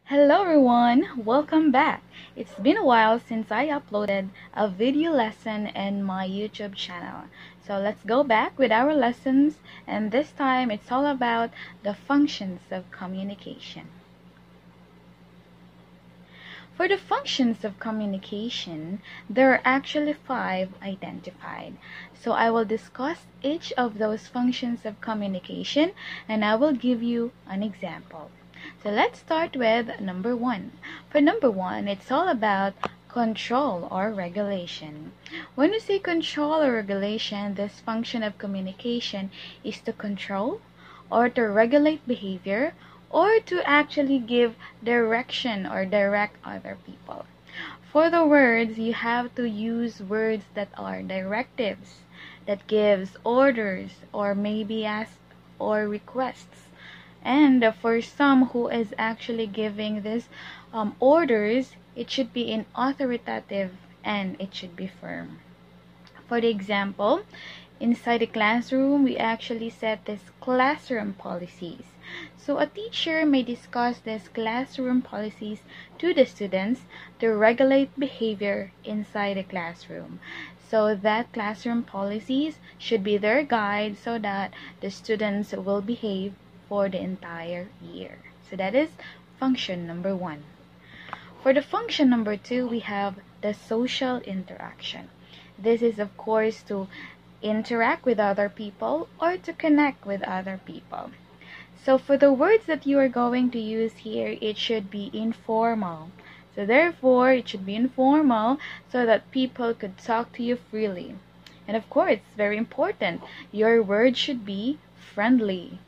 Hello everyone, welcome back. It's been a while since I uploaded a video lesson in my YouTube channel. So let's go back with our lessons, and this time it's all about the functions of communication. For the functions of communication, there are actually 5 identified. So I will discuss each of those functions of communication and I will give you an example. So let's start with number 1. For number 1, it's all about control or regulation. When we say control or regulation, this function of communication is to control or to regulate behavior or to actually give direction or direct other people. For the words, you have to use words that are directives, that gives orders or maybe ask or requests. And for some who is actually giving this orders, it should be in authoritative and it should be firm. For the example, inside the classroom, we actually set this classroom policies. So a teacher may discuss these classroom policies to the students to regulate behavior inside the classroom. So that classroom policies should be their guide so that the students will behave for the entire year. So that is function number 1. For the function number 2, we have the social interaction. This is of course to interact with other people or to connect with other people. So for the words that you are going to use here, it should be informal. So therefore, it should be informal so that people could talk to you freely. And of course, it's very important, your words should be friendly.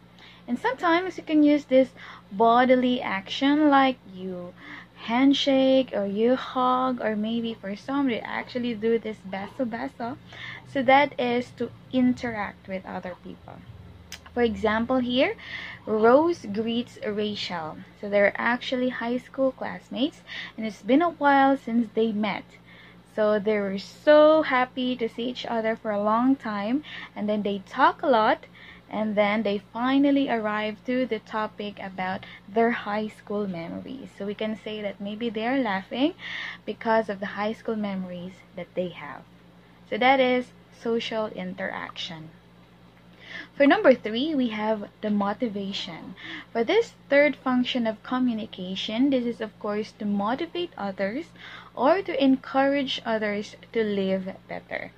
And sometimes you can use this bodily action like you handshake or you hug, or maybe for some they actually do this beso. So that is to interact with other people. For example here, Rose greets Rachel. So they're actually high school classmates and it's been a while since they met. So they were so happy to see each other for a long time, and then they talk a lot, and then they finally arrive to the topic about their high school memories. So we can say that maybe they are laughing because of the high school memories that they have. So that is social interaction. For number 3, we have the motivation. For this third function of communication, this is of course to motivate others or to encourage others to live better.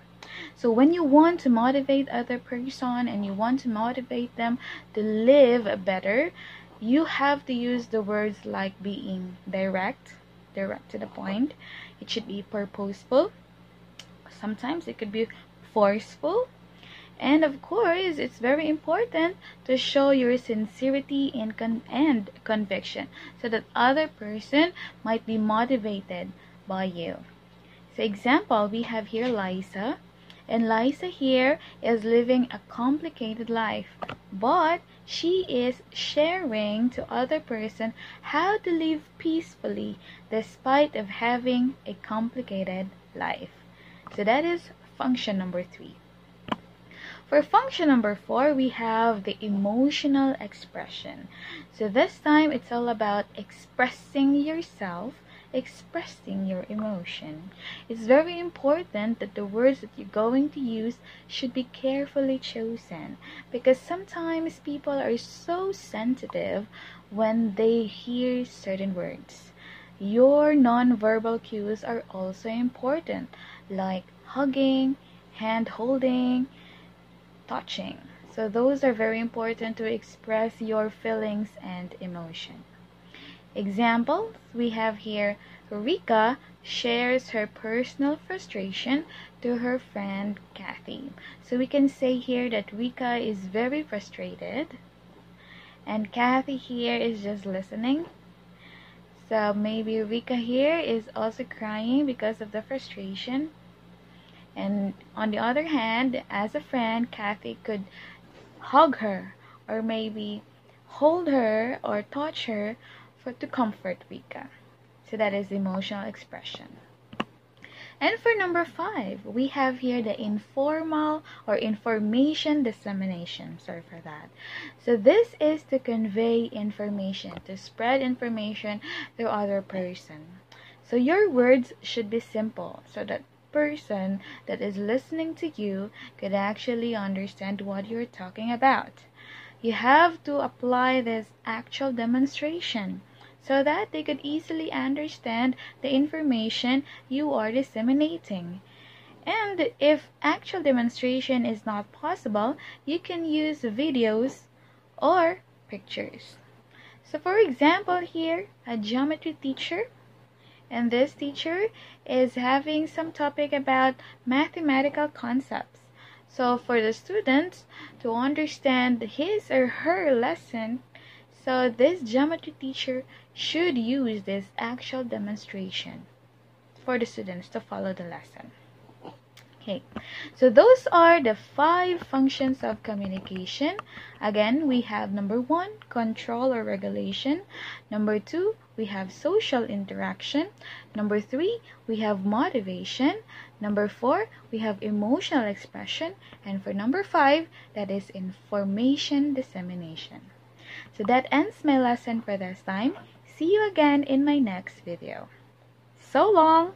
So when you want to motivate other person and you want to motivate them to live better, you have to use the words like being direct to the point. It should be purposeful. Sometimes it could be forceful. And of course, it's very important to show your sincerity and conviction so that other person might be motivated by you. So example, we have here Liza. And Liza here is living a complicated life, but she is sharing to other person how to live peacefully despite of having a complicated life. So that is function number 3. For function number 4, we have the emotional expression. So this time it's all about expressing yourself, expressing your emotion. It's very important that the words that you're going to use should be carefully chosen, because sometimes people are so sensitive when they hear certain words. Your non-verbal cues are also important, like hugging, hand holding, touching. So those are very important to express your feelings and emotion. Examples, we have here Rika shares her personal frustration to her friend Kathy. So we can say here that Rika is very frustrated and Kathy here is just listening. So maybe Rika here is also crying because of the frustration. And on the other hand, as a friend, Kathy could hug her or maybe hold her or touch her to comfort Rika. So that is emotional expression. And for number 5, we have here the informal or information dissemination. Sorry for that. So this is to convey information, to spread information to other person. So your words should be simple so that person that is listening to you could actually understand what you're talking about. You have to apply this actual demonstration so that they could easily understand the information you are disseminating. And if actual demonstration is not possible, you can use videos or pictures. So for example here, a geometry teacher, and this teacher is having some topic about mathematical concepts. So for the students to understand his or her lesson, so this geometry teacher should use this actual demonstration for the students to follow the lesson. Okay, so those are the 5 functions of communication. Again, we have number 1, control or regulation. Number 2, we have social interaction. Number 3, we have motivation. Number 4, we have emotional expression. And for number 5, that is information dissemination. So that ends my lesson for this time. See you again in my next video. So long!